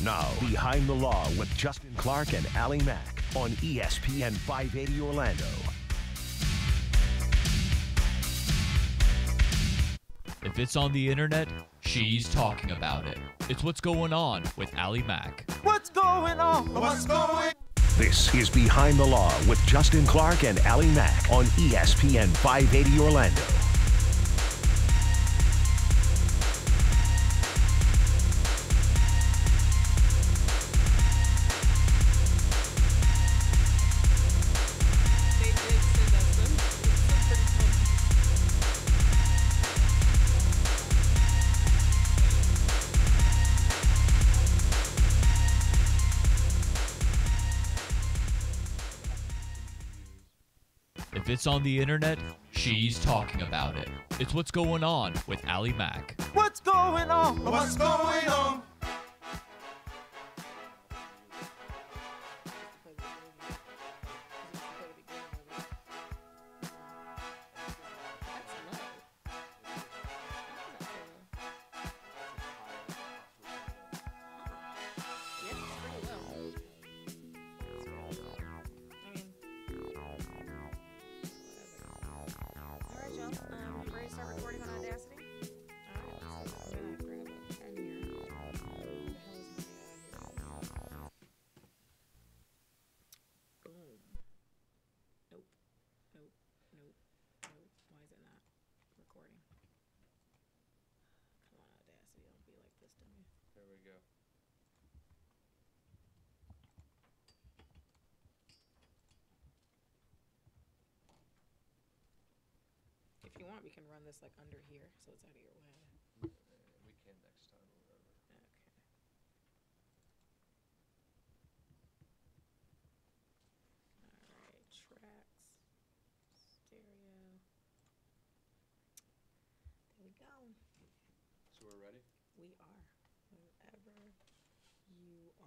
Now, Behind the Law with Justin Clark and Allie Mack on ESPN 580 Orlando. If it's on the internet, she's talking about it. It's What's Going On with Allie Mack. What's going on? What's going on? This is Behind the Law with Justin Clark and Allie Mack on ESPN 580 Orlando. If it's on the internet, she's talking about it. It's What's Going On with Allie Mack. What's going on? What's going on? If you want, we can run this like under here, so it's out of your way. We can next time or whatever. Okay. All right, tracks, stereo. There we go. So we're ready? We are. Whenever you are.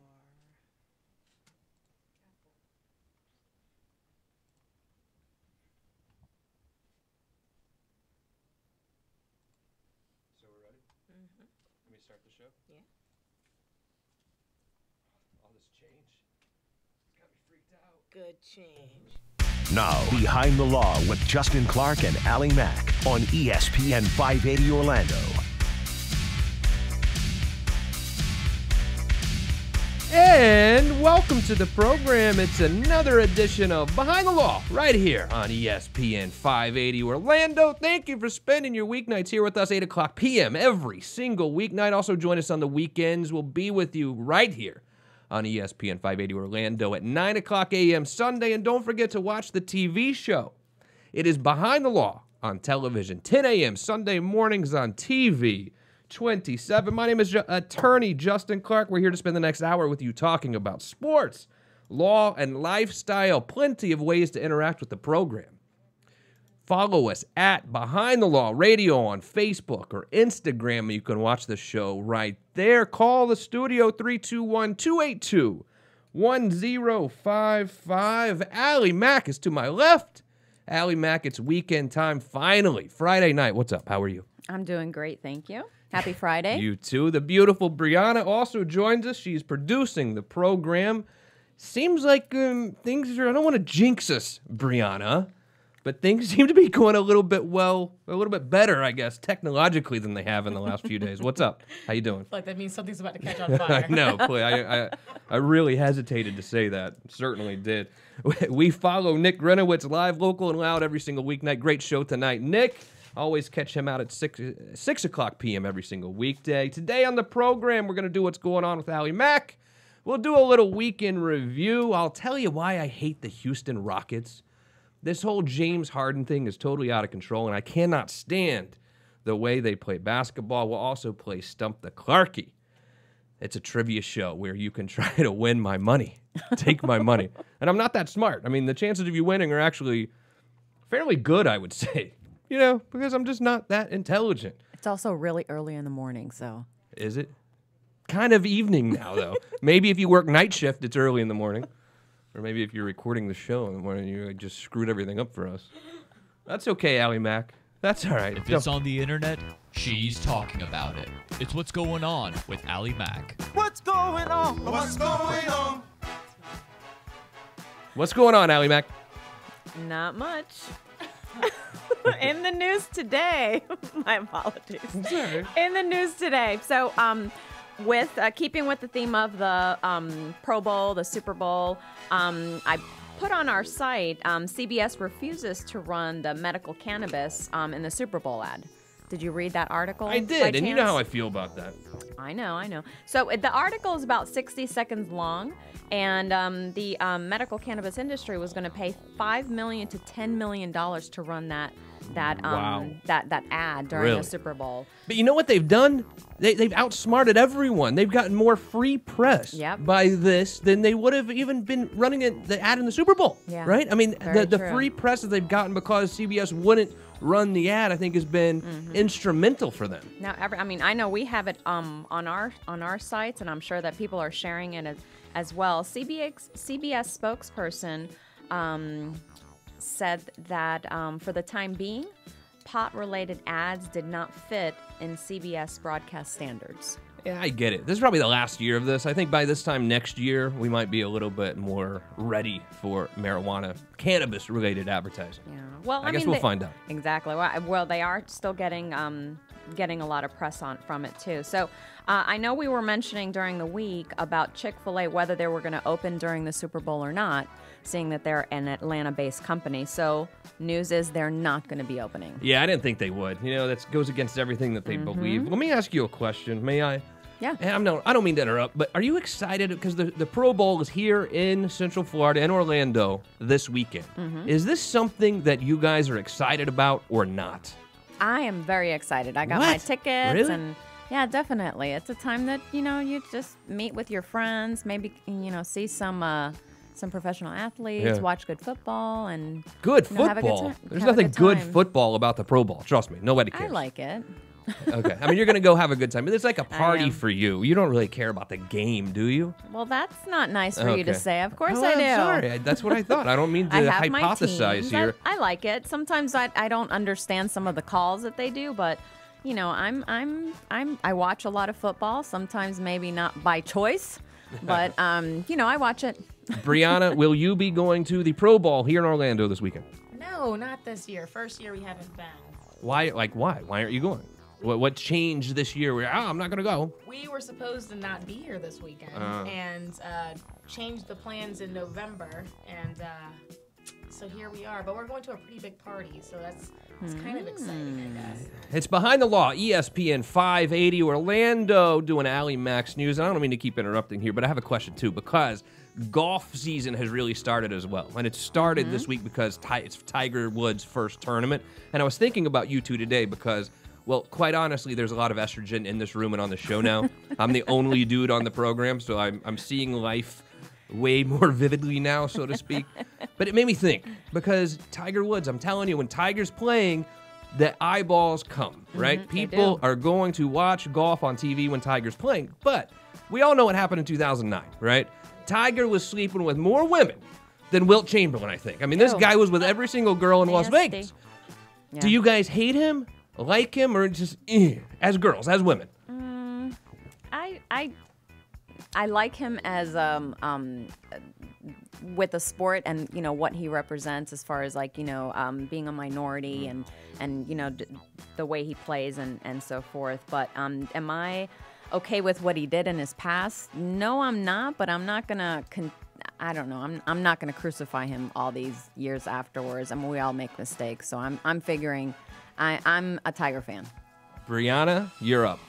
So we're ready? Mm-hmm. Let me start the show? Yeah. All this change. Got me freaked out. Good change. Now, Behind the Law with Justin Clark and Allie Mack on ESPN 580 Orlando. And welcome to the program. It's another edition of Behind the Law right here on ESPN 580 Orlando. Thank you for spending your weeknights here with us, 8 o'clock p.m. every single weeknight. Also join us on the weekends. We'll be with you right here on ESPN 580 Orlando at 9 o'clock a.m. Sunday. And don't forget to watch the TV show. It is Behind the Law on television, 10 a.m. Sunday mornings on TV. 27. My name is attorney Justin Clark. We're here to spend the next hour with you talking about sports, law, and lifestyle. Plenty of ways to interact with the program. Follow us at Behind the Law Radio on Facebook or Instagram. You can watch the show right there. Call the studio 321-282-1055. Allie Mack is to my left. Allie Mack, it's weekend time finally. Friday night. What's up? How are you? I'm doing great, thank you. Happy Friday. You too. The beautiful Brianna also joins us. She's producing the program. Seems like things are, I don't want to jinx us, Brianna, but things seem to be going a little bit better, I guess, technologically than they have in the last few days. What's up? How you doing? Like that means something's about to catch on fire. I know. I really hesitated to say that. Certainly did. We follow Nick Grenowitz live, local, and loud every single weeknight. Great show tonight. Nick, always catch him out at 6 o'clock p.m. every single weekday. Today on the program, we're going to do What's Going On with Allie Mack. We'll do a little weekend review. I'll tell you why I hate the Houston Rockets. This whole James Harden thing is totally out of control, and I cannot stand the way they play basketball. We'll also play Stump the Clarkie. It's a trivia show where you can try to win my money, take my money. And I'm not that smart. I mean, the chances of you winning are actually fairly good, I would say. You know, because I'm just not that intelligent. It's also really early in the morning, so. Is it? Kind of evening now, though. Maybe if you work night shift, it's early in the morning. Or maybe if you're recording the show in the morning, you just screwed everything up for us. That's okay, Allie Mack. That's all right. If it's on the internet, she's talking about it. It's What's Going On with Allie Mack. What's going on? What's going on? What's going on, Allie Mack? Not much. In the news today, my apologies. Sorry. In the news today. So, with keeping with the theme of the Pro Bowl, the Super Bowl, I put on our site, CBS refuses to run the medical cannabis in the Super Bowl ad. Did you read that article? I did, and you know how I feel about that. I know. So the article is about 60 seconds long, and the medical cannabis industry was going to pay $5 million to $10 million to run that ad during the Super Bowl. But you know what they've done? They've outsmarted everyone. They've gotten more free press by this than they would have even been running the ad in the Super Bowl. Yeah. Right? I mean, the true. free press that they've gotten because CBS wouldn't run the ad, I think, has been instrumental for them. Now, I know we have it on our sites, and I'm sure that people are sharing it as well. CBS spokesperson said that for the time being, pot-related ads did not fit in CBS broadcast standards. Yeah, I get it. This is probably the last year of this. I think by this time next year, we might be a little bit more ready for marijuana, cannabis-related advertising. Yeah. Well, I guess we'll find out. Exactly. Well, they are still getting a lot of press from it too. So I know we were mentioning during the week about Chick-fil-A whether they were going to open during the Super Bowl or not, seeing that they're an Atlanta-based company. So news is they're not going to be opening. Yeah, I didn't think they would. You know, that goes against everything that they believe. Let me ask you a question. May I? Yeah. And I don't mean to interrupt, but are you excited? Because the Pro Bowl is here in Central Florida and Orlando this weekend. Is this something that you guys are excited about or not? I am very excited. I got my tickets. Really? And yeah, definitely. It's a time that, you just meet with your friends, maybe, see some professional athletes, watch good football, and good have a good football. time. There's Have a nothing good good time. football about the Pro Bowl. Trust me, nobody cares. I like it. Okay, I mean you're gonna go have a good time, but it's like a party am. for you. You don't really care about the game, do you? Well, that's not nice for you to Okay. say. Of course Oh, I do. I'm sorry. That's what I thought. I don't mean to I have my hypothesize teams. here. I like it. Sometimes I don't understand some of the calls that they do, but I watch a lot of football. Sometimes maybe not by choice, but I watch it. Brianna, will you be going to the Pro Bowl here in Orlando this weekend? No, not this year. First year we haven't been. Why? Why? Why aren't you going? What changed this year? Where I'm not gonna go. We were supposed to not be here this weekend and changed the plans in November, and so here we are. But we're going to a pretty big party, so it's kind of exciting, I guess. It's Behind the Law, ESPN 580 Orlando, doing Allie Max News. And I don't mean to keep interrupting here, but I have a question too, because golf season has really started as well. And it started this week because it's Tiger Woods' first tournament. And I was thinking about you two today because, well, quite honestly, there's a lot of estrogen in this room and on the show now. I'm the only dude on the program, so I'm seeing life way more vividly now, so to speak. But it made me think, because Tiger Woods, I'm telling you, when Tiger's playing, the eyeballs come, right? People are going to watch golf on TV when Tiger's playing. But we all know what happened in 2009, right? Tiger was sleeping with more women than Wilt Chamberlain, I think. I mean, this guy was with every single girl in Las Vegas. Yeah. Do you guys hate him, like him, or just as girls, as women? I like him as with the sport and what he represents as far as being a minority and the way he plays and so forth. But am I okay with what he did in his past? No, I'm not. But I'm not gonna. I don't know. I'm not gonna crucify him all these years afterwards. I mean, we all make mistakes. So I'm figuring. I'm a Tiger fan. Brianna, you're up.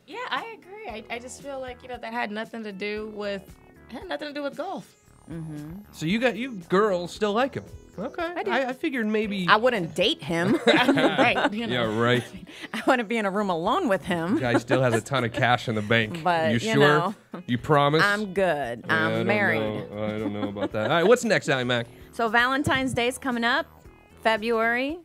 Yeah, I agree. I just feel like that had nothing to do with golf. So you girls still like him? Okay. I do. I figured maybe. I wouldn't date him. Right. Yeah, right. I wouldn't be in a room alone with him. Guy still has a ton of cash in the bank. But, you you sure? know. You promise? I'm good. Yeah, I I'm don't married. know. I don't know about that. All right, what's next, Allie Mac? So Valentine's Day's coming up, February,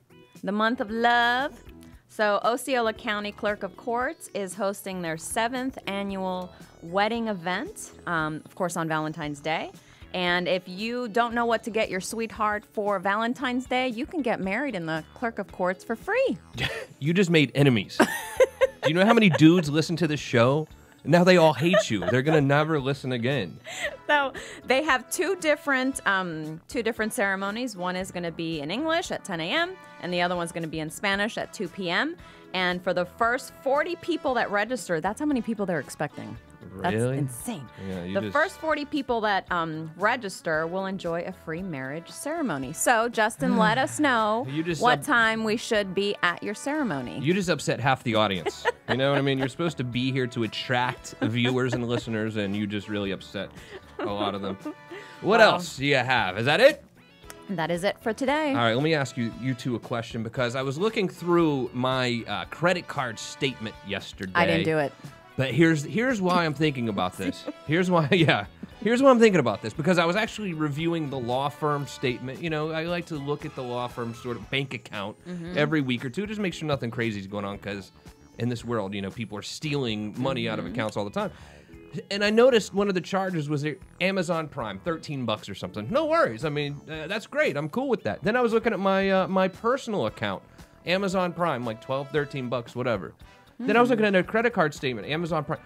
the month of love. So Osceola County Clerk of Courts is hosting their 7th annual wedding event, of course on Valentine's Day. And if you don't know what to get your sweetheart for Valentine's Day, you can get married in the Clerk of Courts for free. You just made enemies. Do you know how many dudes listen to this show? Now they all hate you. They're gonna never listen again. So they have two different ceremonies. One is going to be in English at 10 a.m. and the other one's going to be in Spanish at 2 p.m. And for the first 40 people that register, that's how many people they're expecting. That's Really? insane. Yeah, The first 40 people that register will enjoy a free marriage ceremony. So, Justin, let us know what time we should be at your ceremony. You just upset half the audience. You know what I mean? You're supposed to be here to attract viewers and listeners, and you just really upset a lot of them. What else do you have? Is that it? That is it for today. All right, let me ask you two a question, because I was looking through my credit card statement yesterday. I didn't do it. But here's why I'm thinking about this. Here's why I'm thinking about this, because I was actually reviewing the law firm statement. You know, I like to look at the law firm sort of bank account every week or two, just make sure nothing crazy is going on, because in this world, you know, people are stealing money out of accounts all the time. And I noticed one of the charges was Amazon Prime, $13 or something. No worries. I mean, that's great. I'm cool with that. Then I was looking at my my personal account, Amazon Prime, like $12, $13, whatever. Then I was looking at a credit card statement, Amazon Prime.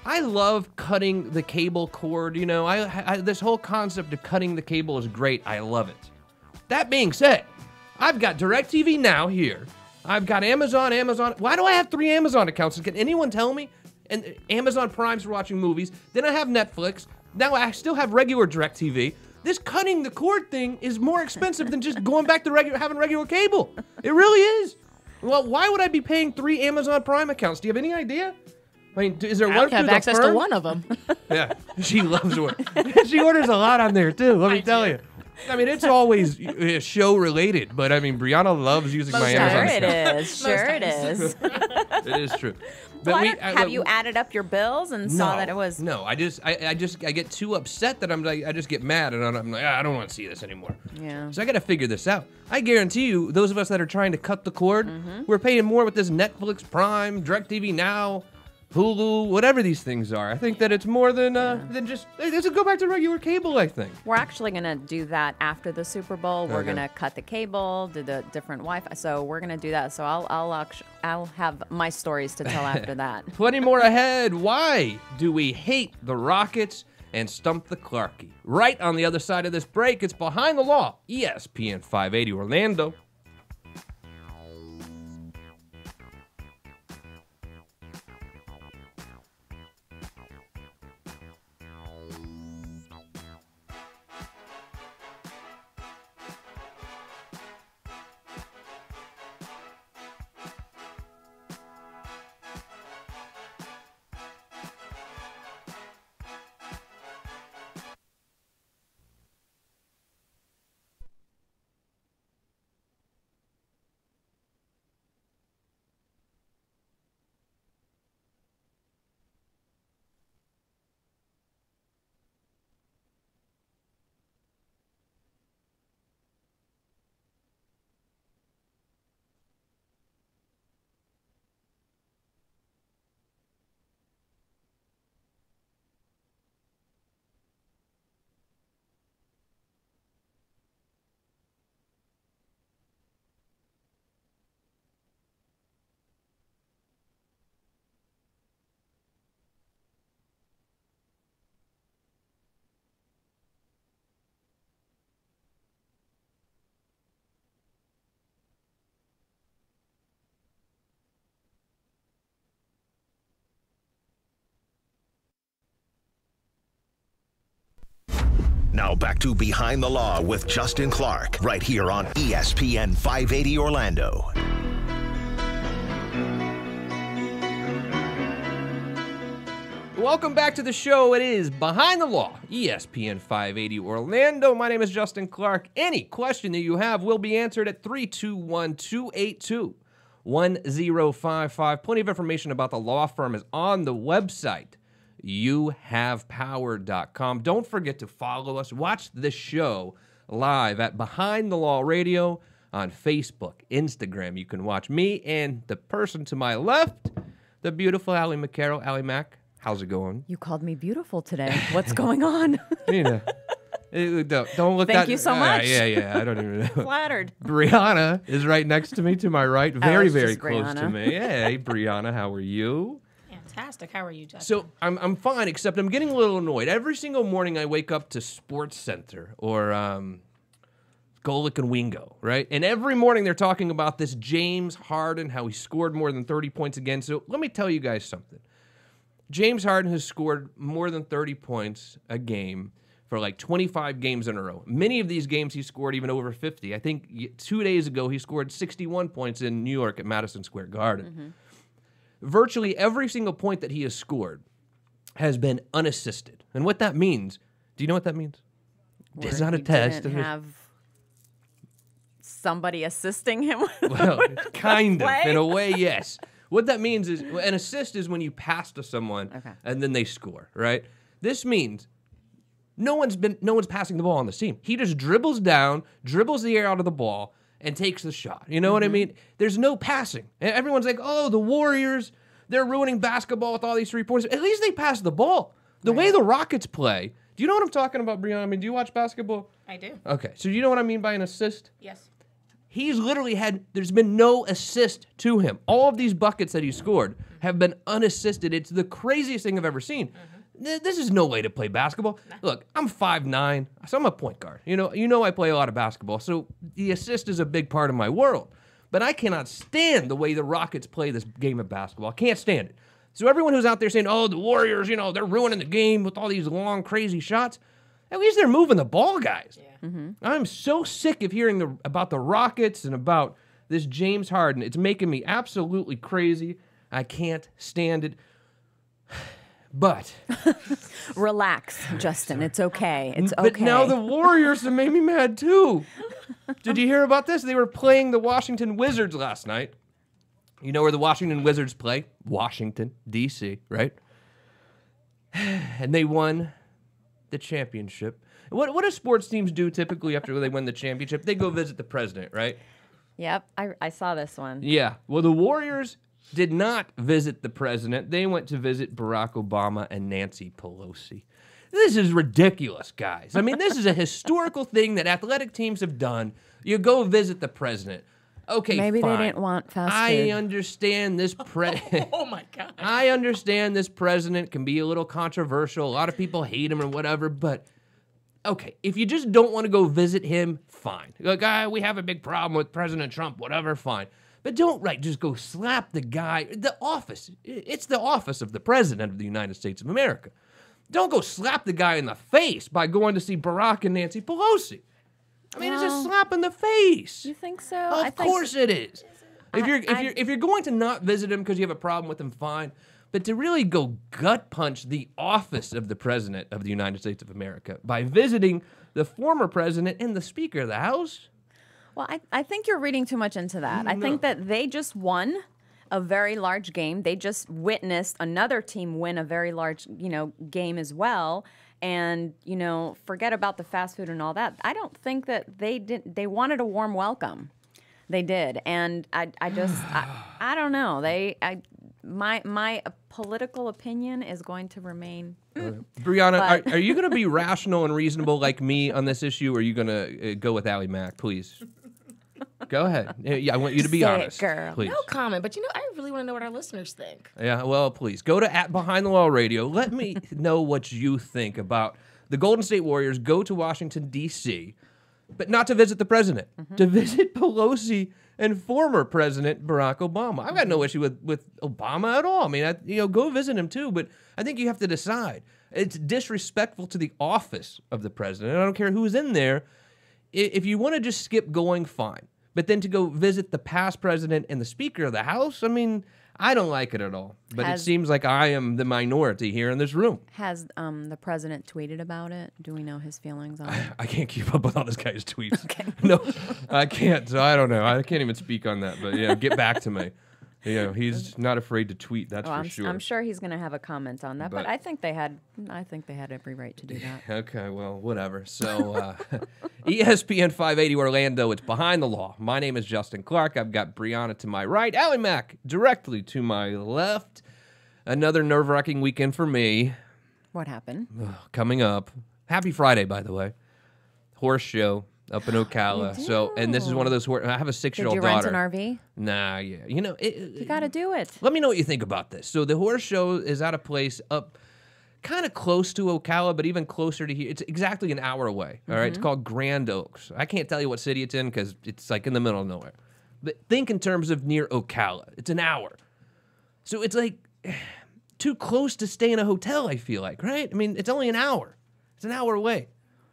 I love cutting the cable cord. You know, this whole concept of cutting the cable is great. I love it. That being said, I've got DirecTV Now here. I've got Amazon. Why do I have 3 Amazon accounts? Can anyone tell me? And Amazon Prime's for watching movies. Then I have Netflix. Now I still have regular DirecTV. This cutting the cord thing is more expensive than just going back to having regular cable. It really is. Well, why would I be paying 3 Amazon Prime accounts? Do you have any idea? I mean, is there one I have access to one of them. Yeah, she loves one. She orders a lot on there, too, let me tell you. I mean, it's always show related, but I mean, Brianna loves using my Amazon account. Sure it is. It is true. But Well, have you added up your bills and saw that it was? No, I get too upset that I just get mad, and I'm like, I don't want to see this anymore. Yeah. So I got to figure this out. I guarantee you, those of us that are trying to cut the cord, we're paying more with this Netflix, Prime, DirecTV Now, Hulu, whatever these things are. I think that it's more than just, let's go back to regular cable, I think. We're actually going to do that after the Super Bowl. We're going to cut the cable, do the different Wi-Fi. So we're going to do that. So I'll have my stories to tell after that. Plenty more ahead. Why do we hate the Rockets and stump the Clarkie? Right on the other side of this break, it's Behind the Law, ESPN 580 Orlando. Now back to Behind the Law with Justin Clark, right here on ESPN 580 Orlando. Welcome back to the show. It is Behind the Law, ESPN 580 Orlando. My name is Justin Clark. Any question that you have will be answered at 321-282-1055. Plenty of information about the law firm is on the website, youhavepower.com. Don't forget to follow us. Watch this show live at Behind the Law Radio on Facebook, Instagram. You can watch me and the person to my left, the beautiful Allie McCarroll. Allie Mack, how's it going? You called me beautiful today. What's going on? You know, Don't look. Thank you so much. Yeah. I don't even know. Flattered. Brianna is right next to me, to my right, very, it's very just close to Brianna. me. Hey, Brianna, how are you? Fantastic. How are you, Justin? So I'm fine, except I'm getting a little annoyed. Every single morning I wake up to Sports Center or Golic and Wingo, right? And every morning they're talking about this James Harden, how he scored more than 30 points again. So let me tell you guys something. James Harden has scored more than 30 points a game for like 25 games in a row. Many of these games he scored even over 50. I think 2 days ago he scored 61 points in New York at Madison Square Garden. Virtually every single point that he has scored has been unassisted. And what that means, do you know what that means? It's not a test. Didn't have somebody assisting him. Well, kind of. play? In a way, yes. What that means is an assist is when you pass to someone and then they score, right? This means no one's passing the ball on the team. He just dribbles down, dribbles the air out of the ball, and takes the shot. You know what I mean? There's no passing. And everyone's like, oh, the Warriors, they're ruining basketball with all these 3-pointers. At least they pass the ball. The way the Rockets play. Do you know what I'm talking about, Brianna? I mean, do you watch basketball? I do. Okay, so you know what I mean by an assist? Yes. He's literally there's been no assist to him. All of these buckets that he scored have been unassisted. It's the craziest thing I've ever seen. This is no way to play basketball. Look, I'm 5'9", so I'm a point guard. You know I play a lot of basketball, so the assist is a big part of my world. But I cannot stand the way the Rockets play this game of basketball. I can't stand it. So everyone who's out there saying, oh, the Warriors, they're ruining the game with all these long, crazy shots, at least they're moving the ball, guys. Yeah. I'm so sick of hearing about the Rockets and about this James Harden. It's making me absolutely crazy. I can't stand it. But Relax, Justin. It's okay. It's okay. But now the Warriors have made me mad too. Did you hear about this? They were playing the Washington Wizards last night. You know where the Washington Wizards play? Washington, D.C., right? And they won the championship. What do sports teams do typically after they win the championship? They go visit the president, right? Yep, I saw this one. Yeah. Well, the Warriors did not visit the president. They went to visit Barack Obama and Nancy Pelosi. This is ridiculous, guys. I mean, this is a historical thing that athletic teams have done. You go visit the president. Okay, Maybe fine. they didn't want fast food. I understand this Oh my God. I understand this president can be a little controversial. A lot of people hate him or whatever, but okay, if you just don't want to go visit him, fine. Like, we have a big problem with President Trump, whatever, fine. But don't, just go slap the guy. The office. It's the office of the President of the United States of America. Don't go slap the guy in the face by going to see Barack and Nancy Pelosi. I mean, it's a slap in the face. You think so? Of course it is. If you're going to not visit him because you have a problem with him, fine. But to really go gut punch the office of the President of the United States of America by visiting the former president and the Speaker of the House. Well, I think you're reading too much into that. I think that they just won a very large game. They just witnessed another team win a very large, game as well. And, forget about the fast food and all that. I don't think that they wanted a warm welcome. They did. And I don't know. My political opinion is going to remain. Brianna, are you going to be rational and reasonable like me on this issue, or are you going to go with Allie Mack, please? Go ahead. Yeah, I want you to be Say it, honest, girl. please. No comment, but I really want to know what our listeners think. Yeah, well, please go to @BehindTheLaw Radio. Let me know what you think about the Golden State Warriors go to Washington, D.C., but not to visit the president, to visit Pelosi and former President Barack Obama. I've got no issue with Obama at all. I mean, go visit him too, but I think you have to decide. It's disrespectful to the office of the president. I don't care who's in there. If you want to just skip going, fine. But then to go visit the past president and the Speaker of the House, I mean, I don't like it at all. But it seems like I am the minority here in this room. Has the president tweeted about it? Do we know his feelings on it? I can't keep up with all this guy's tweets. Okay. No, I can't. So I don't know. I can't even speak on that. But yeah, get back to me. He's not afraid to tweet. That's for sure. I'm sure he's going to have a comment on that. But I think they had every right to do that. Okay, well, whatever. So ESPN 580 Orlando. It's Behind the Law. My name is Justin Clark. I've got Brianna to my right, Allie Mack directly to my left. Another nerve-wracking weekend for me. What happened? Coming up. Happy Friday, by the way. horse show up in Ocala. So, and this is one of those. I have a 6-year-old Did you rent daughter. an RV? Nah, yeah. You know, You got to do it. let me know what you think about this. So the horse show is at a place up kind of close to Ocala, but even closer to here. It's exactly an hour away. All right, it's called Grand Oaks. I can't tell you what city it's in because it's like in the middle of nowhere. But think in terms of near Ocala. It's an hour. So it's like too close to stay in a hotel, I feel like, right? I mean, it's only an hour. It's an hour away.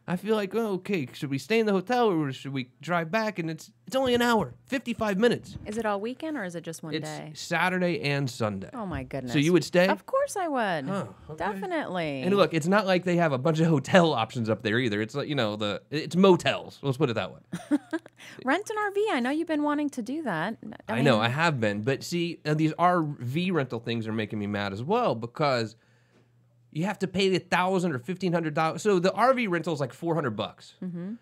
I feel like, oh, okay, should we stay in the hotel or should we drive back? And it's only an hour, 55 minutes. Is it all weekend or is it just one day? It's Saturday and Sunday. Oh my goodness. So you would stay? Of course I would. Oh, okay. Definitely. And look, it's not like they have a bunch of hotel options up there either. It's like, you know, it's motels. Let's put it that way. Rent an RV. I know you've been wanting to do that. I know, I have been. But see, these RV rental things are making me mad as well because you have to pay the $1,000 or $1,500. So the RV rental is like $400,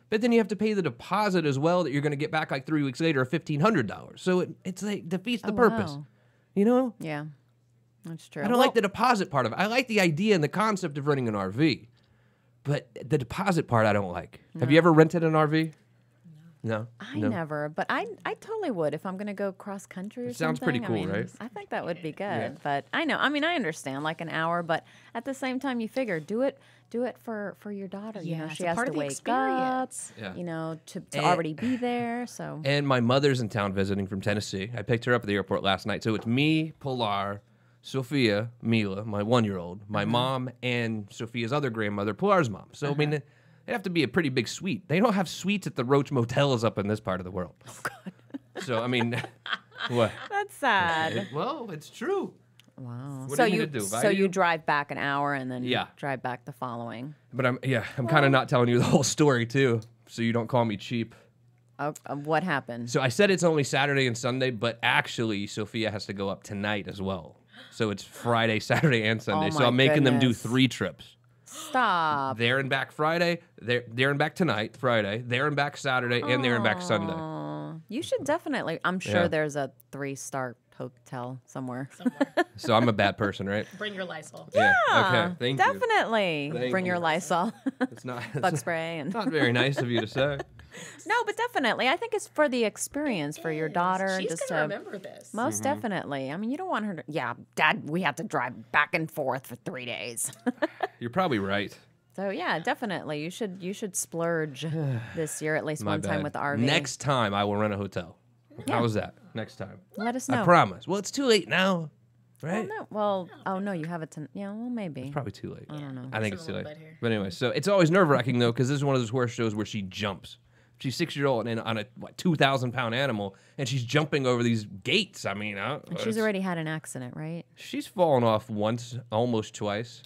but then you have to pay the deposit as well that you're going to get back like 3 weeks later, $1,500. So it's like defeats the purpose. Wow. You know? Yeah, that's true. I don't like the deposit part of it. I like the idea and the concept of renting an RV, but the deposit part I don't like. Have you ever rented an RV? No. I never, but I totally would if I'm going to go cross country or It sounds something. pretty cool, right? I think that would be good. But I know, I mean, I understand like an hour, but at the same time, you figure do it for your daughter. You know, it's she a has part to of the wake experience. up. You know, to And- already be there. So And my mother's in town visiting from Tennessee. I picked her up at the airport last night. So it's me, Pilar, Sophia, Mila, my 1-year-old, my mom, and Sophia's other grandmother, Pilar's mom. So, I mean, it'd have to be a pretty big suite. They don't have suites at the Roach Motels up in this part of the world. Oh, God. So, I mean, what? that's sad. Well, it's true. Wow. What so do you you need to do? so you drive back an hour and then Yeah. drive back the following. But I'm kind of not telling you the whole story, too, so you don't call me cheap. Oh, what happened? So I said it's only Saturday and Sunday, but actually Sophia has to go up tonight as well. So it's Friday, Saturday, and Sunday. So my I'm making them do goodness. 3 trips. Stop. There and back Friday, there and back tonight, Friday, there and back Saturday, and there and back Sunday. Oh, you should definitely. I'm sure Yeah. there's a 3-star hotel somewhere. So I'm a bad person, right? Bring your Lysol. Yeah. Okay. Thank you. Definitely. Thank Bring your you. Lysol, It's not bug spray, and not very nice of you to say. no, but definitely. I think it's for the experience for your daughter. She's just gonna to remember this. most definitely. I mean, you don't want her to. Yeah, Dad, we have to drive back and forth for 3 days. You're probably right. So yeah, definitely. You should splurge this year at least My one time bad. with the RV. Next time I will rent a hotel. Yeah. How's that? Next time. Let us I know. promise. Well, it's too late now, right? No, well, oh no, you have it. Yeah, well, maybe. Probably too late. I don't know. I think It's it's a too little late. bit here. But anyway, so it's always nerve-wracking, though, because this is one of those horse shows where she jumps. She's 6-year-old and on a 2,000-pound animal, and she's jumping over these gates. I mean, She's already had an accident, right? she's fallen off once, almost twice.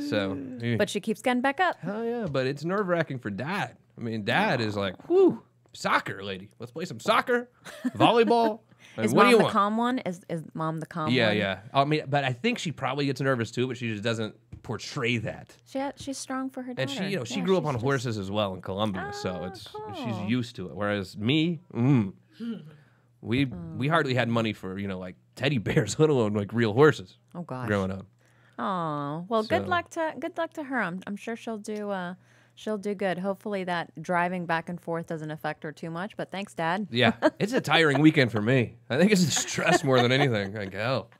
So, But she keeps getting back up. hell yeah, but it's nerve-wracking for Dad. I mean, Dad is like, whew, soccer, lady. Let's play some soccer, volleyball. I mean, Is what do mom you the want? calm one? Is mom the calm Yeah, one? yeah. I mean, but I think she probably gets nervous too, but she just doesn't portray that. She's strong for her daughter. And she, she Yeah, grew up she's on just- horses as well in Colombia, so Oh, it's cool. she's used to it. Whereas me, we hardly had money for like teddy bears, let alone like real horses. Oh gosh. Growing up, Oh well, So- good luck to her. I'm sure she'll do good. Hopefully that driving back and forth doesn't affect her too much. But thanks, Dad. yeah, it's a tiring weekend for me. I think it's the stress more than anything. Like hell,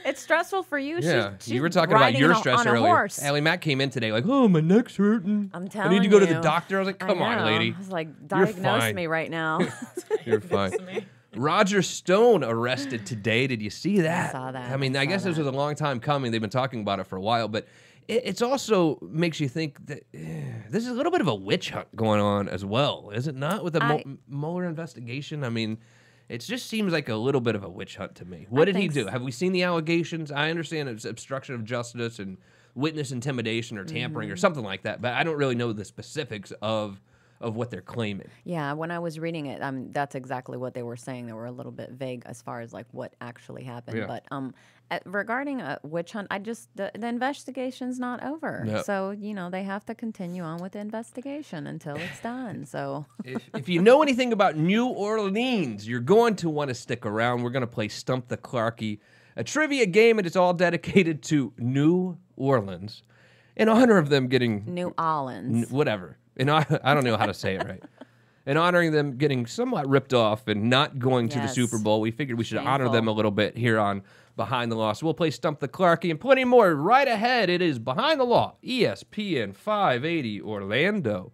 It's stressful for you. yeah. She's You were talking about riding your on a- stress on a earlier. horse. Allie Matt came in today like, oh, my neck's hurting. I'm I telling need to go to the you. doctor. I was like, come I on, know. lady, I was like, You're diagnose fine. me right now. you're fine. Roger Stone arrested today. Did you see that? saw that. I mean, I I saw guess this that. was a long time coming. They've been talking about it for a while, but it's also makes you think that this is a little bit of a witch hunt going on as well, is it not? With the Mueller investigation, I mean, it just seems like a little bit of a witch hunt to me. What did he think do? so. Have we seen the allegations? I understand it's obstruction of justice and witness intimidation or tampering Mm-hmm. or something like that, but I don't really know the specifics of what they're claiming. Yeah, when I was reading it, that's exactly what they were saying. They were a little bit vague as far as like what actually happened. Yeah. But regarding a witch hunt, the investigation's not over. Yep. So they have to continue on with the investigation until it's done. So If you know anything about New Orleans, you're going to want to stick around. We're going to play Stump the Clarkie, a trivia game, and it's all dedicated to New Orleans in honor of them getting New Orleans. whatever. And I don't know how to say it right. And honoring them getting somewhat ripped off and not going to the Yes. Super Bowl, we figured we should honor Shameful. them a little bit here on Behind the Law. So we'll play Stump the Clarky and plenty more right ahead. It is Behind the Law, ESPN 580 Orlando.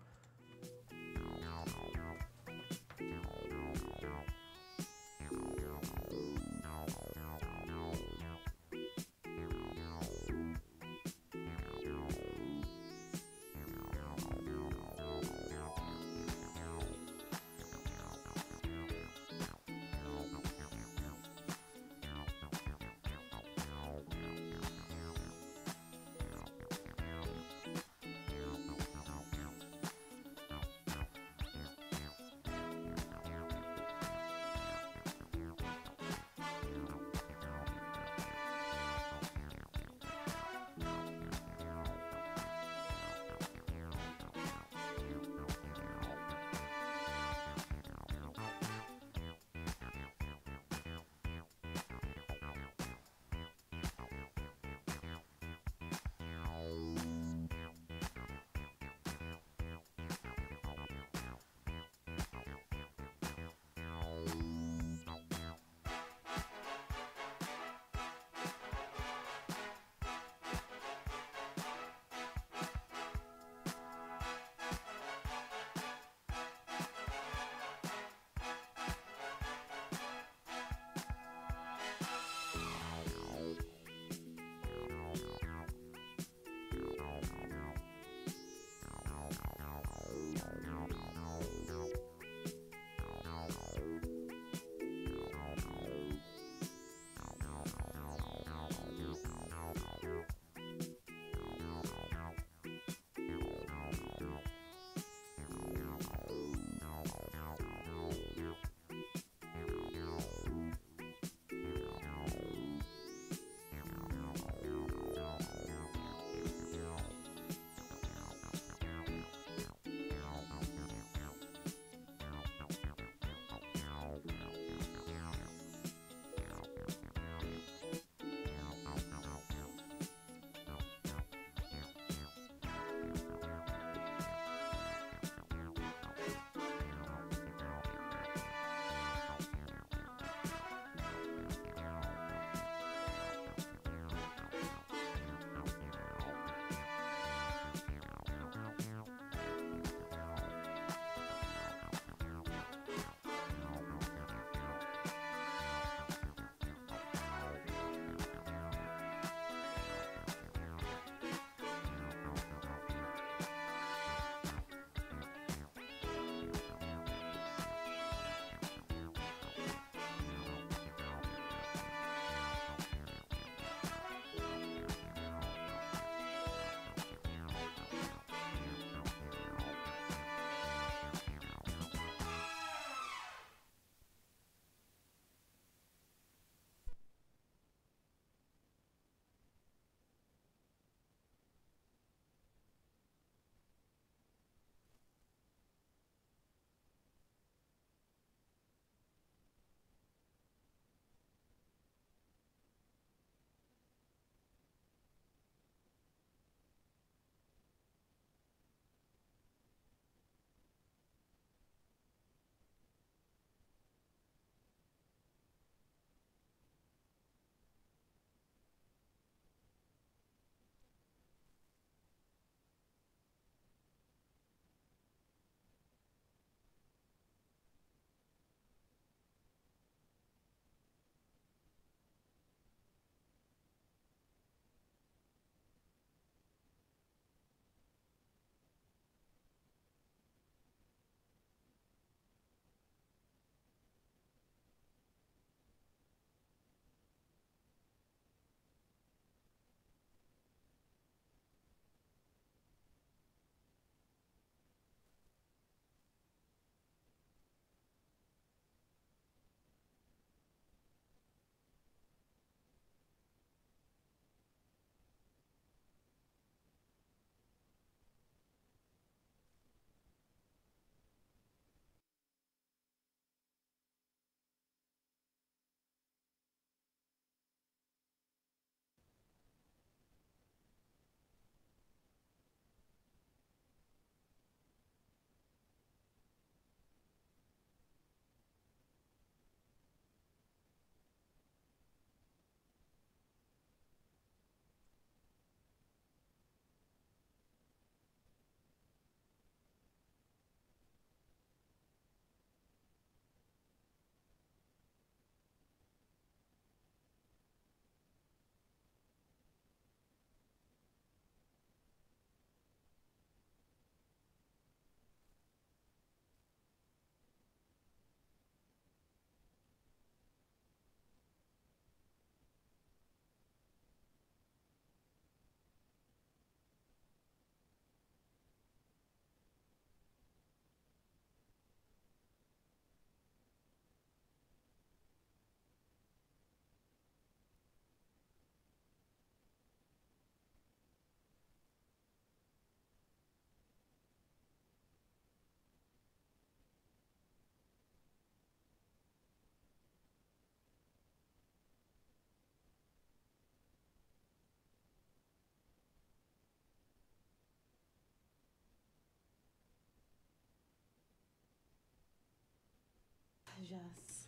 Yes.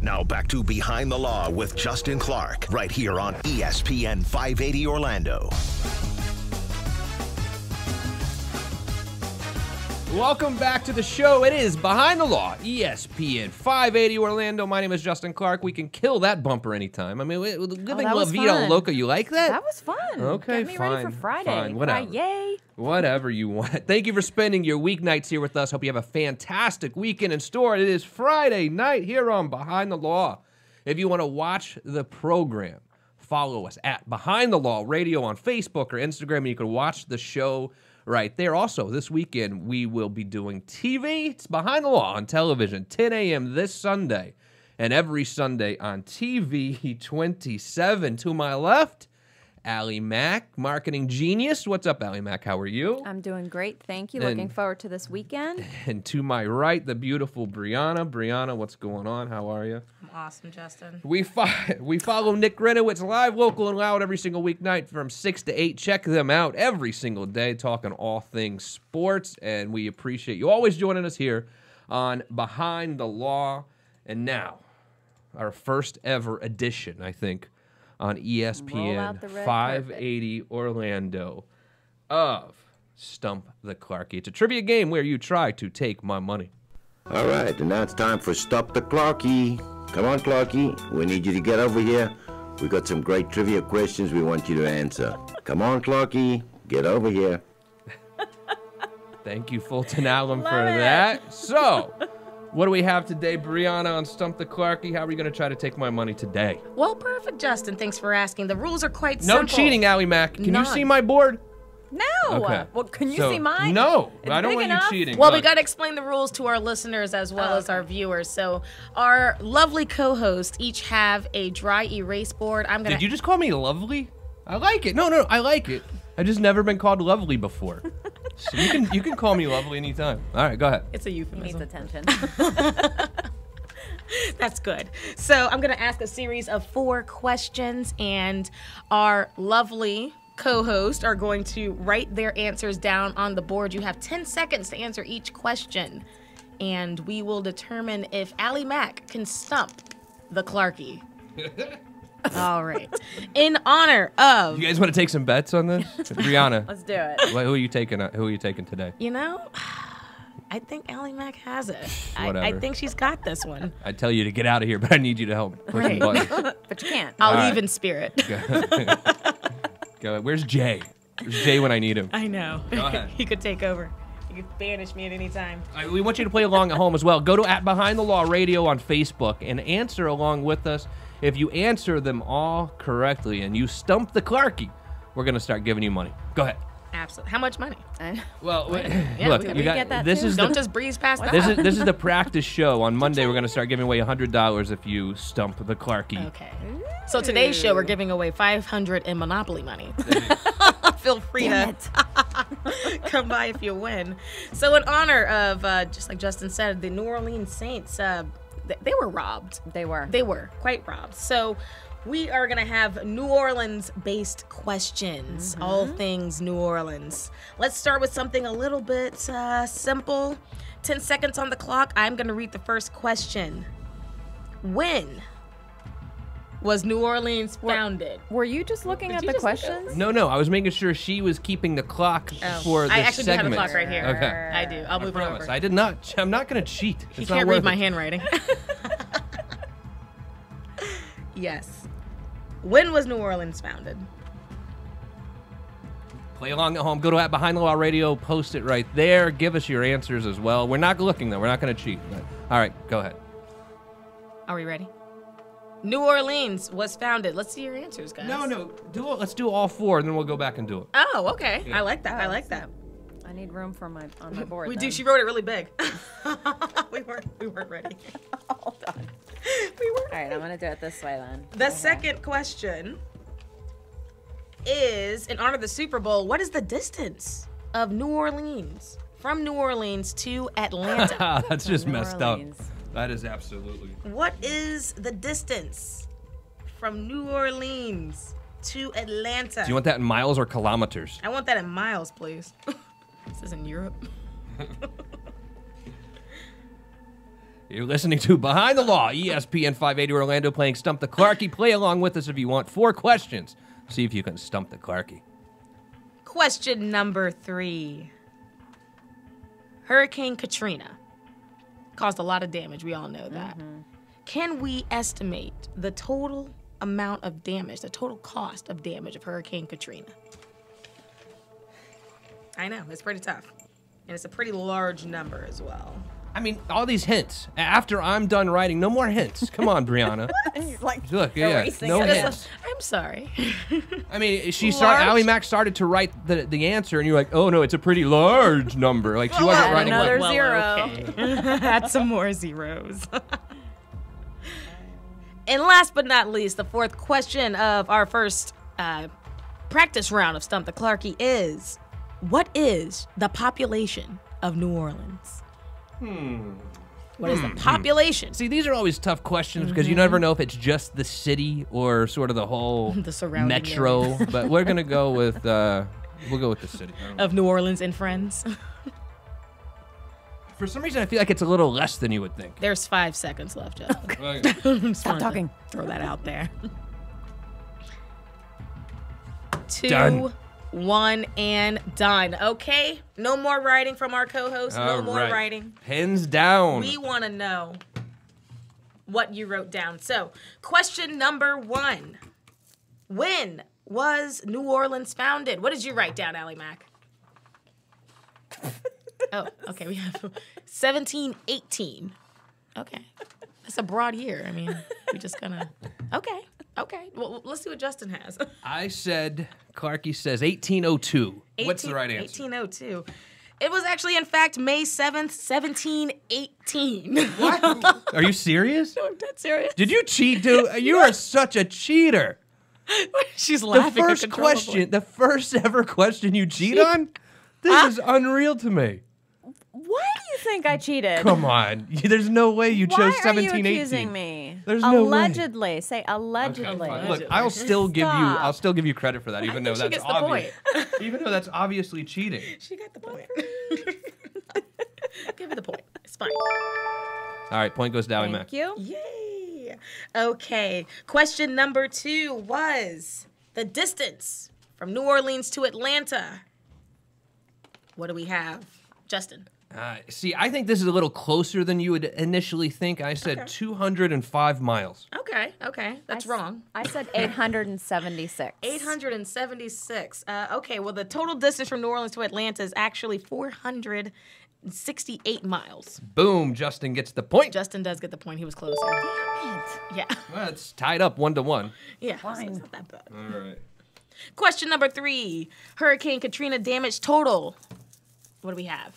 Now back to Behind the Law with Justin Clark, right here on ESPN 580 Orlando. Welcome back to the show. It is Behind the Law, ESPN 580 Orlando. My name is Justin Clark. We can kill that bumper anytime. I mean, good thing La was Vida fun. Loca. You like that? That was fun. Okay, Get me fine. ready for Friday. Fine, whatever. Yay. Whatever you want. Thank you for spending your weeknights here with us. Hope you have a fantastic weekend in store. It is Friday night here on Behind the Law. If you want to watch the program, follow us at Behind the Law Radio on Facebook or Instagram, and you can watch the show right there. Also, this weekend, we will be doing TV. It's Behind the Law on television, 10 a.m. this Sunday, and every Sunday on TV 27. To my left, Allie Mack, marketing genius. What's up, Allie Mack? How are you? I'm doing great. Thank you. And- Looking forward to this weekend. And to my right, the beautiful Brianna. Brianna, what's going on? How are you? I'm awesome, Justin. We follow Nick Grenowitz live, local, and loud every single weeknight from 6 to 8. Check them out every single day, talking all things sports. And we appreciate you always joining us here on Behind the Law. And now, our first ever edition, I think, on Roll ESPN out the red 580 Orlando of Stump the Clarkie. It's a trivia game where you try to take my money. All right, and now it's time for Stop the Clarkie. Come on, Clarkie. We need you to get over here. We got some great trivia questions we want you to answer. Come on, Clarkie. Get over here. Thank you, Fulton Allen, for Love it. that. So, what do we have today, Brianna, on Stump the Clarkie? How are we going to try to take my money today? Well, perfect, Justin. Thanks for asking. The rules are quite No simple. cheating, Allie Mack. Can None. you see my board? No. Okay. Well, can you So, see mine? No, It's I don't big want enough. you cheating. Well, we Look. got to explain the rules to our listeners as well as okay. our viewers. So, our lovely co-hosts each have a dry erase board. I'm gonna. Did you just call me lovely? I like it. No, I like it. I've just never been called lovely before. So you can call me lovely anytime. All right, go ahead. It's a He needs euphemism. attention. That's good. So, I'm gonna ask a series of 4 questions, and our lovely co-hosts are going to write their answers down on the board. You have 10 seconds to answer each question, and we will determine if Allie Mack can stump the Clarkie. All right. In honor of, You guys want to take some bets on this? Brianna, Let's do it. who are you taking? Who are you taking today? you know, I think Allie Mack has it. I Whatever. think she's got this one. I tell you to get out of here, but I need you to help push Right. some buttons. But you can't. I'll All leave right. in spirit. Go. Where's Jay? Where's Jay when I need him? I know. Go ahead. He could take over. He could banish me at any time. All right, we want you to play along at home as well. Go to @Behind the Law Radio on Facebook and answer along with us. If you answer them all correctly and you stump the Clarkie, we're gonna start giving you money. Go ahead. Absolutely. How much money? Well, Yeah, look, we you got get that this too. is Don't the just breeze past that. this is the practice show. On Monday, we're gonna start giving away $100 if you stump the Clarkie. Okay. So today's show, we're giving away $500 in Monopoly money. Feel free to come by if you win. So in honor of, just like Justin said, the New Orleans Saints, they were robbed. They were. They were quite robbed. So we are going to have New Orleans-based questions, all things New Orleans. Let's start with something a little bit simple. 10 seconds on the clock. I'm going to read the first question. When was New Orleans founded? Were you just looking at you the just look at- questions? No, I was making sure she was keeping the clock for the I actually do have segment. a clock right here. Okay. I do. I'll move it Promise. over. I did not. I'm not gonna cheat. You It's not can't worth read my it. handwriting. Yes. When was New Orleans founded? Play along at home. Go to @Behind the Law Radio. Post it right there. Give us your answers as well. We're not looking though. We're not gonna cheat. But, all right, go ahead. Are we ready? New Orleans was founded. Let's see your answers, guys. No. Let's do all 4, and then we'll go back and do it. Oh, okay. I like that. I like that. I need room for my board. We then. do. She wrote it really big. we weren't ready. Hold on. We weren't. All right, I'm gonna do it this way then. The second question is, in honor of the Super Bowl, what is the distance of New Orleans from New Orleans to Atlanta? That's just New messed Orleans. up. That is absolutely. What is the distance from New Orleans to Atlanta? Do you want that in miles or kilometers? I want that in miles, please. This is in Europe. You're listening to Behind the Law, ESPN 580 Orlando playing Stump the Clarkie. Play along with us if you want. 4 questions. See if you can stump the Clarkie. Question number 3. Hurricane Katrina caused a lot of damage. We all know that. Can we estimate the total amount of damage, the total cost of damage of Hurricane Katrina? I know, it's pretty tough. And it's a pretty large number as well. I mean, all these hints. After I'm done writing, no more hints. Come on, Brianna. And you're like, Look, yeah, no it. hints. I'm sorry. I mean, Allie Mac started to write the answer, and you're like, oh no, it's a pretty large number. Like she wasn't writing another like, zero. Okay. Add some more zeros. And last but not least, the 4th question of our first practice round of Stump the Clarkie is, what is the population of New Orleans? What is the population? See, these are always tough questions because you never know if it's just the city or sort of the whole The surrounding metro. area. But we're gonna go with we'll go with the city. Of New Orleans and friends. For some reason, I feel like it's a little less than you would think. There's 5 seconds left, Justin. Stop talking. Throw that out there. 2, Done. 1, and done. Okay? No more writing from our co-host. No All more right. writing. Pens down. We want to know what you wrote down. So, question number 1. When was New Orleans founded? What did you write down, Allie Mac? Oh, okay. We have 1718. Okay. That's a broad year. I mean, we just gonna... Okay. Well, let's see what Justin has. I said, Clarkie says 1802. What's the right answer? 1802. It was actually, in fact, May 7th, 1718. What? Are you serious? I'm dead serious. Did you cheat, dude? You are such a cheater. She's The laughing. first question, the first ever question you cheat on? This is unreal to me. Why do you think I cheated? Come on. There's no way you chose Why are you 1718. accusing me? There's no way. Allegedly. Say allegedly. Okay, look, I'll still give you credit for that, even though she that's gets the obvious. Even though that's obviously cheating. She got the point. Give her the point. It's fine. All right, point goes to Allie Mac. Thank you. Yay. Okay. Question number 2 was the distance from New Orleans to Atlanta. What do we have? Justin. See, I think this is a little closer than you would initially think. I said 205 miles. Okay. That's wrong. I said 876. 876. Okay, well, the total distance from New Orleans to Atlanta is actually 468 miles. Boom, Justin gets the point. Justin does get the point. He was closer. Yeah. Well, it's tied up 1-1. Yeah, so it's not that bad. All right. Question number 3. Hurricane Katrina damage total. What do we have?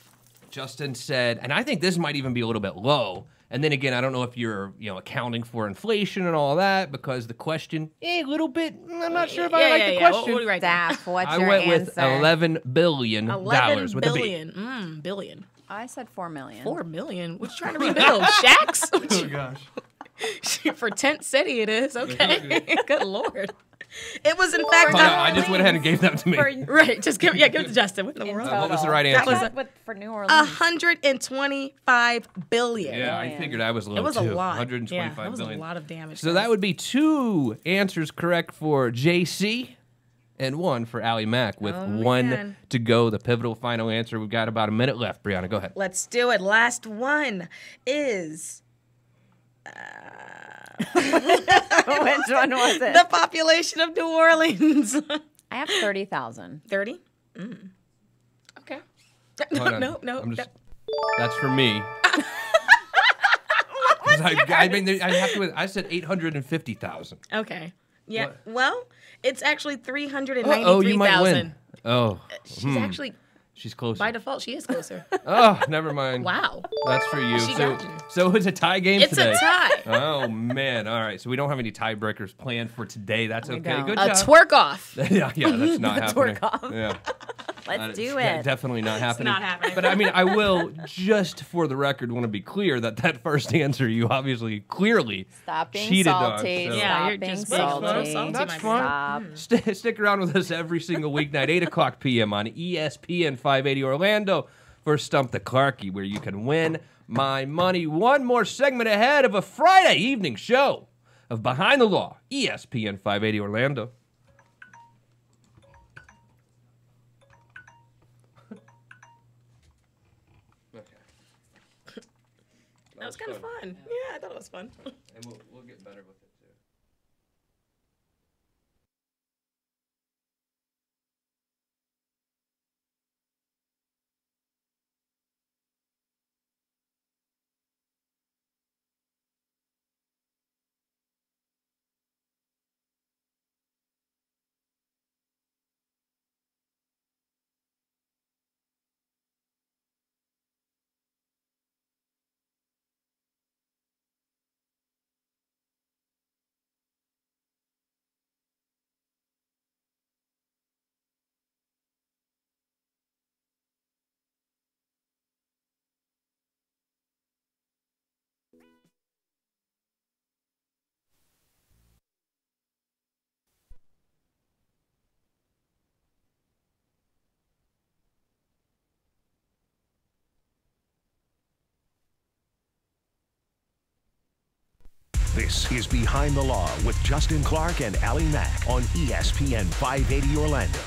Justin said, and I think this might even be a little bit low. And then again, I don't know if you're, accounting for inflation and all that because the question, a little bit. I'm not sure if I like the question. What do you write down? Staff, what's I your went answer? with $11 billion 11 with a B. billion. Billion. I said 4 million. 4 million? What you trying to rebuild? Shacks? Oh gosh. For Tent City it is. Okay. Good Lord. It was, in fact... Oh, no, I just went ahead and gave that to me. Right. Just give it to Justin. What in the world? What was the right That answer? was for New Orleans. 125 billion. Yeah, I figured I was low It was too. a lot. 125 that was billion. a lot of damage. So that would be 2 answers correct for JC and 1 for Allie Mack with 1 man. to go. The pivotal final answer. We've got about a minute left. Brianna, go ahead. Let's do it. Last one is... Which one was it? the population of New Orleans. I have 30,000. 30? Okay. Hold on. No. That's for me. 'Cause I said 850,000. Okay. Yeah. What? Well, it's actually 393,000. Oh, you might win. Oh, She's actually, she's closer. by default, she is closer. Oh, never mind. Wow. That's for you. She got you. So it's a tie game It's today. a tie. Oh man! All right, so we don't have any tiebreakers planned for today. That's okay. don't. Good A job. twerk off. yeah, that's not happening. twerk off. Yeah, Let's do it's it. Definitely not happening. not happening. But I mean, I will just for the record want to be clear that first answer you obviously clearly Stop being cheated salty. on. So. Yeah, Stop you're being just being a little salty. salty, That's my fine. Stop. Stick around with us every single weeknight, 8 o'clock p.m. on ESPN 580 Orlando for Stump the Clarkie, where you can win my money. One more segment ahead of a Friday evening show of Behind the Law, ESPN 580 Orlando. That was kind of fun. Yeah, I thought it was fun. And we'll get better with it, too. This is Behind the Law with Justin Clark and Allie Mack on ESPN 580 Orlando.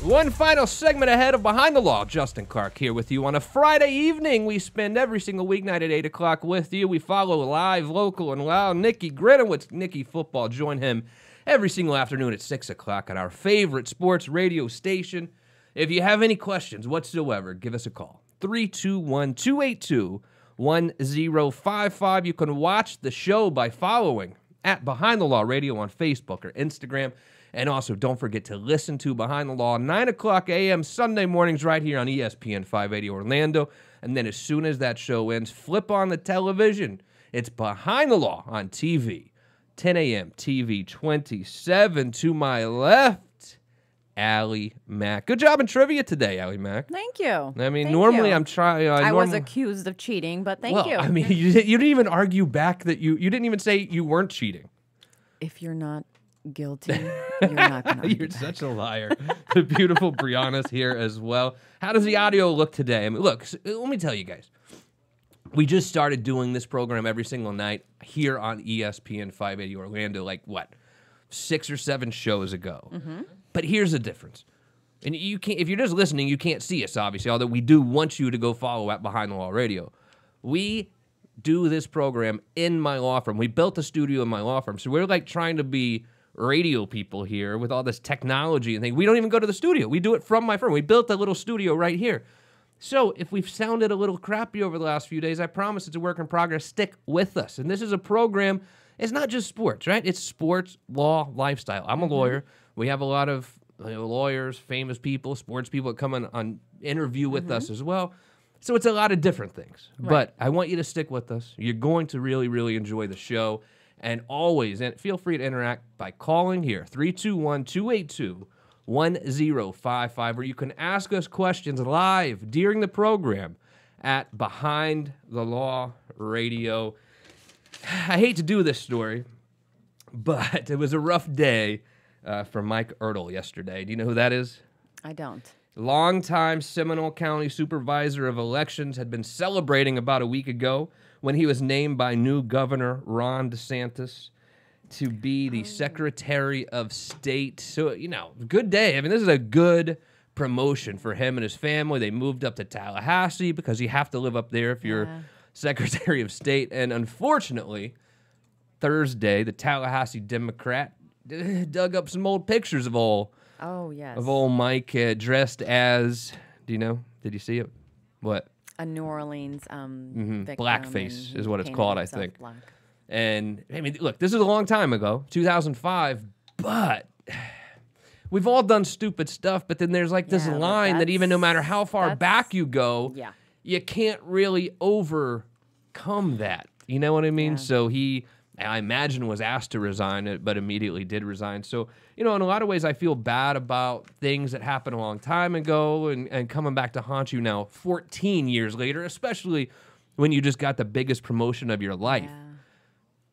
One final segment ahead of Behind the Law. Justin Clark here with you on a Friday evening. We spend every single weeknight at 8 o'clock with you. We follow live, local, and loud. Nikki Grinham with Nikki Football. Join him every single afternoon at 6 o'clock on our favorite sports radio station. If you have any questions whatsoever, give us a call. 321-282-1055. You can watch the show by following at Behind the Law Radio on Facebook or Instagram. And also, don't forget to listen to Behind the Law, 9 o'clock a.m. Sunday mornings right here on ESPN 580 Orlando. And then as soon as that show ends, flip on the television. It's Behind the Law on TV. 10 a.m. TV 27 to my left, Allie Mack. Good job in trivia today, Allie Mack. Thank you. I mean, Thank normally you. I'm trying. I was accused of cheating, but thank you. I mean, you didn't even argue back that you didn't even say you weren't cheating. If you're not guilty, you're not going to. You're such a liar. The beautiful Brianna's here as well. How does the audio look today? I mean, look, let me tell you guys. We just started doing this program every single night here on ESPN 580 Orlando, like what, 6 or 7 shows ago. Mm-hmm. But here's the difference. And you can't, if you're just listening, you can't see us, obviously, although we do want you to go follow at Behind the Law Radio. We do this program in my law firm. We built a studio in my law firm. So we're like trying to be radio people here with all this technology and things. We don't even go to the studio. We do it from my firm. We built a little studio right here. So if we've sounded a little crappy over the last few days, I promise it's a work in progress. Stick with us. And this is a program, it's not just sports, right? It's sports, law, lifestyle. I'm a lawyer. We have a lot of lawyers, famous people, sports people that come on interview with us as well. So it's a lot of different things. Right. But I want you to stick with us. You're going to really, really enjoy the show. And always, and feel free to interact by calling here, 321-282-1055, where you can ask us questions live during the program at Behind the Law Radio. I hate to do this story, but it was a rough day for Mike Ertl yesterday. Do you know who that is? I don't. Longtime Seminole County Supervisor of Elections had been celebrating about a week ago when he was named by new Governor Ron DeSantis to be the Secretary of State. So, you know, good day. I mean, this is a good promotion for him and his family. They moved up to Tallahassee because you have to live up there if you're Secretary of State. And unfortunately, Thursday, the Tallahassee Democrat dug up some old pictures of old Mike dressed as, do you know? Did you see it? What? A New Orleans victim. Blackface is what it's called, I think. Black. And, I mean, look, this is a long time ago, 2005, but we've all done stupid stuff, but then there's like this line that even no matter how far back you go, you can't really overcome that. You know what I mean? Yeah. So he, I imagine, was asked to resign it, but immediately did resign. So, you know, in a lot of ways, I feel bad about things that happened a long time ago and coming back to haunt you now 14 years later, especially when you just got the biggest promotion of your life. Yeah.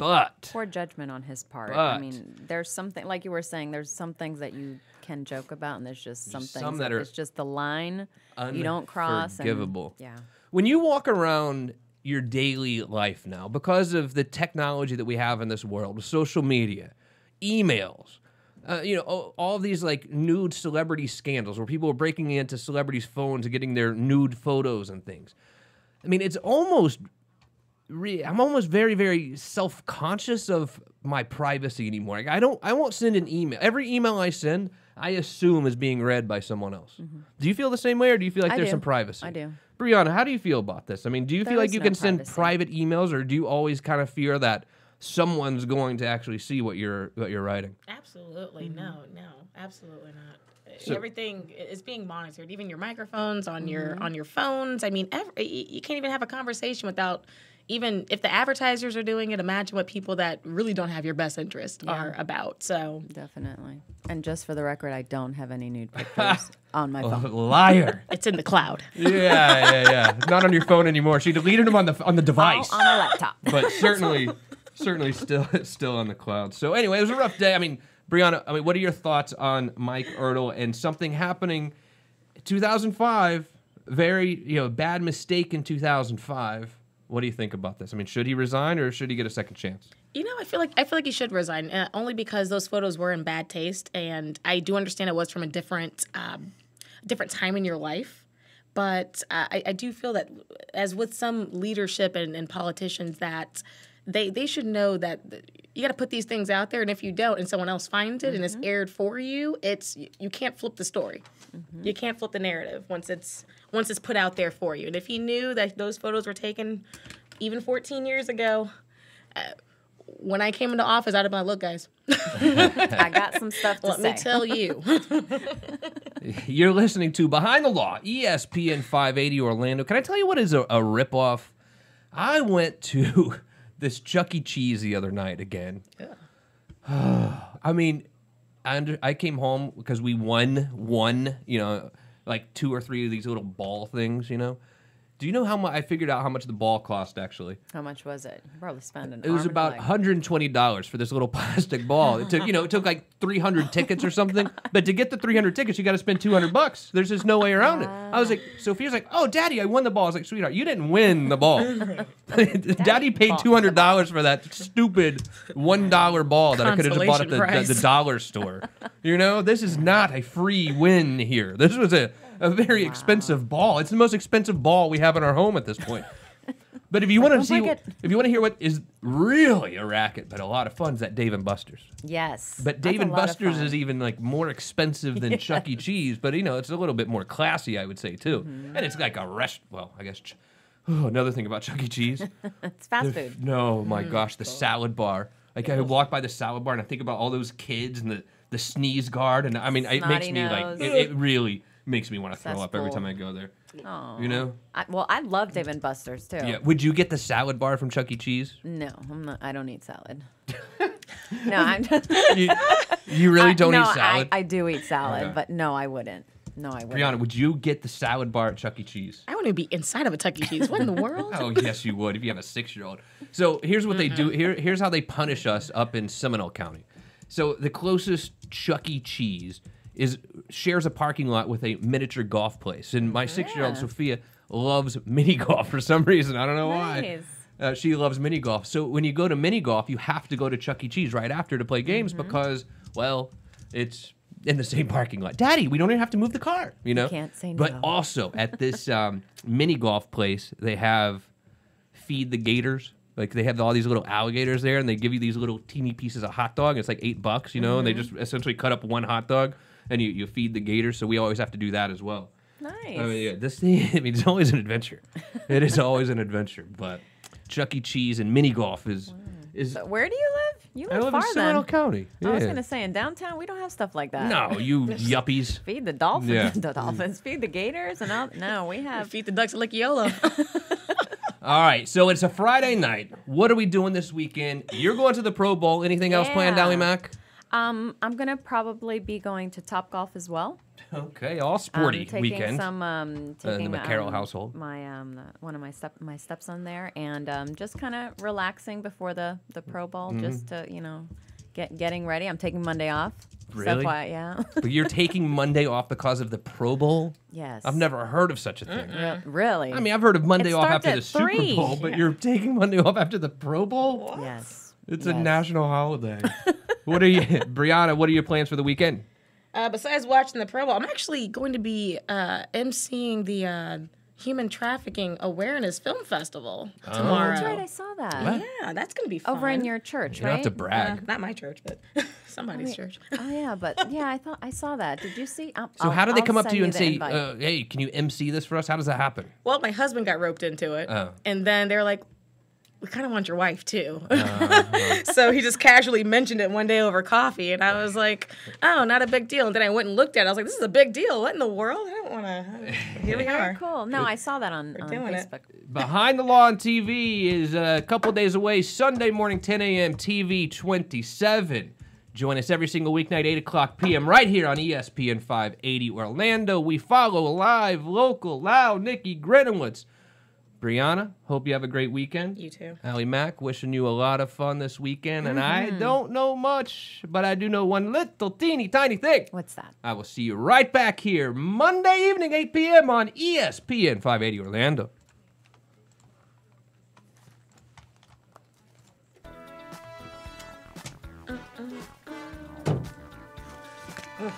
But Poor judgment on his part. But- I mean, there's something, like you were saying, there's some things that you can joke about, and there's just some things that are it's just the line you don't cross. unforgivable. Yeah. When you walk around your daily life now, because of the technology that we have in this world, with social media, emails, all these like nude celebrity scandals where people are breaking into celebrities' phones and getting their nude photos and things. I mean, it's almost... I'm almost very, very self-conscious of my privacy anymore. Like, I won't send an email. Every email I send, I assume is being read by someone else. Do you feel the same way, or do you feel like there's some privacy? I do. Brianna, how do you feel about this? I mean, do you feel There like is you no can send privacy. private emails, or do you always kind of fear that someone's going to actually see what you're writing? Absolutely no, absolutely not. So- Everything is being monitored, even your microphones on your phones. I mean, you can't even have a conversation without. Even if the advertisers are doing it, imagine what people that really don't have your best interest are about. So Definitely. And just for the record, I don't have any nude pictures on my phone. Liar. it's in the cloud. Yeah. Not on your phone anymore. She deleted them on the device. On a laptop. But certainly still on the cloud. So anyway, it was a rough day. I mean, Brianna, what are your thoughts on Mike Ertl and something happening 2005, very, bad mistake in 2005. What do you think about this? I mean, should he resign or should he get a second chance? I feel like he should resign, only because those photos were in bad taste, and I do understand it was from a different time in your life. But I do feel that, as with some leadership and politicians, that they should know that you got to put these things out there, and if you don't, and someone else finds it and it's aired for you, you can't flip the story. You can't flip the narrative once it's put out there for you. And if he knew that those photos were taken even 14 years ago, when I came into office, I'd have been like, look, guys, I got some stuff to say. let me tell you. You're listening to Behind the Law, ESPN 580 Orlando. Can I tell you what is a ripoff? I went to this Chuck E. Cheese the other night again. Yeah. I mean, I came home because we won like 2 or 3 of these little ball things, Do you know how much? I figured out how much the ball cost, actually. How much was it? You probably spent an It was arm and about leg. $120 for this little plastic ball. It took like 300 tickets or something. But to get the 300 tickets, you got to spend $200. There's just no way around it. I was like, Sophia's like, oh, Daddy, I won the ball. I was like, sweetheart, you didn't win the ball. Daddy paid $200 for that stupid $1 ball that I could have just bought at the dollar store. This is not a free win here. This was a very expensive ball. It's the most expensive ball we have in our home at this point. But if you want to hear what is really a racket but a lot of fun, is that Dave & Buster's. Yes. But Dave & Buster's is even like more expensive than Chuck E. Cheese, but it's a little bit more classy, I would say too. And it's like a I guess. Another thing about Chuck E. Cheese. It's fast food. No, my gosh, the salad bar. Like I walk by the salad bar and I think about all those kids and the sneeze guard, and I mean it makes me like it really makes me want to throw up every time I go there. Aww. I love Dave & Buster's too. Yeah. Would you get the salad bar from Chuck E. Cheese? No, I'm not. I don't eat salad. No, I'm just. You really don't eat salad? I do eat salad, Okay. but no, I wouldn't. No, I wouldn't. Brianna, would you get the salad bar at Chuck E. Cheese? I wouldn't be inside of a Chuck E. Cheese. What in the world? Oh, yes, you would if you have a 6-year-old. So here's what they do. Here's how they punish us up in Seminole County. So the closest Chuck E. Cheese shares a parking lot with a miniature golf place. And my 6-year-old Sophia loves mini golf for some reason. I don't know why. She loves mini golf. So when you go to mini golf, you have to go to Chuck E. Cheese right after to play games because, well, it's in the same parking lot. Daddy, we don't even have to move the car, You can't say no. But also at this mini golf place, they have Feed the Gators. Like they have all these little alligators there, and they give you these little teeny pieces of hot dog. It's like $8, and they just essentially cut up one hot dog, and you feed the gators. So we always have to do that as well. Nice. I mean, yeah, this thing, it's always an adventure. It is always an adventure. But Chuck E. Cheese and mini golf is. So where do you live? You live I live far in Seminole then. County. Yeah. I was gonna say in downtown we don't have stuff like that. No, you yuppies. Feed the dolphins. Yeah. The dolphins. Feed the gators, and all. No, we have. Feed the ducks at Lickiolo. All right, so it's a Friday night. What are we doing this weekend? You're going to the Pro Bowl. Anything else planned, Ally Mac? I'm gonna probably be going to Topgolf as well. Okay, all sporty taking weekend. Taking in the McCarroll household. My one of my stepson there, and just kind of relaxing before the Pro Bowl, just to getting ready. I'm taking Monday off. Really? Yeah. But you're taking Monday off because of the Pro Bowl? Yes. I've never heard of such a thing. Really? I mean, I've heard of Monday It off starts after the at Super 3. Bowl, but you're taking Monday off after the Pro Bowl? Yes. It's a national holiday. What are you, Brianna? What are your plans for the weekend? Besides watching the Pro Bowl, I'm actually going to be emceeing the Human Trafficking Awareness Film Festival tomorrow. That's right. I saw that. What? Yeah, that's going to be fun. Over in your church, You right? don't have to brag. Not my church, but somebody's church. Oh yeah, but yeah, I saw that. Did you see? So how do they come up to send you and the say, invite. hey, can you MC this for us? How does that happen? Well, my husband got roped into it. Oh. And then they're like, we kind of want your wife, too. So he just casually mentioned it one day over coffee. And I was like, oh, not a big deal. And then I went and looked at it. I was like, this is a big deal. What in the world? I don't want to. Here we Very are. cool. No, I saw that on doing it. Facebook. Behind the Law on TV is a couple days away, Sunday morning, 10 a.m., TV 27. Join us every single weeknight, 8 o'clock p.m., right here on ESPN 580 Orlando. We follow live, local, loud, Nikki Grenowitz. Brianna, hope you have a great weekend. You too. Allie Mack, wishing you a lot of fun this weekend. And I don't know much, but I do know one little teeny tiny thing. What's that? I will see you right back here Monday evening, 8 p.m. on ESPN 580 Orlando. Mm.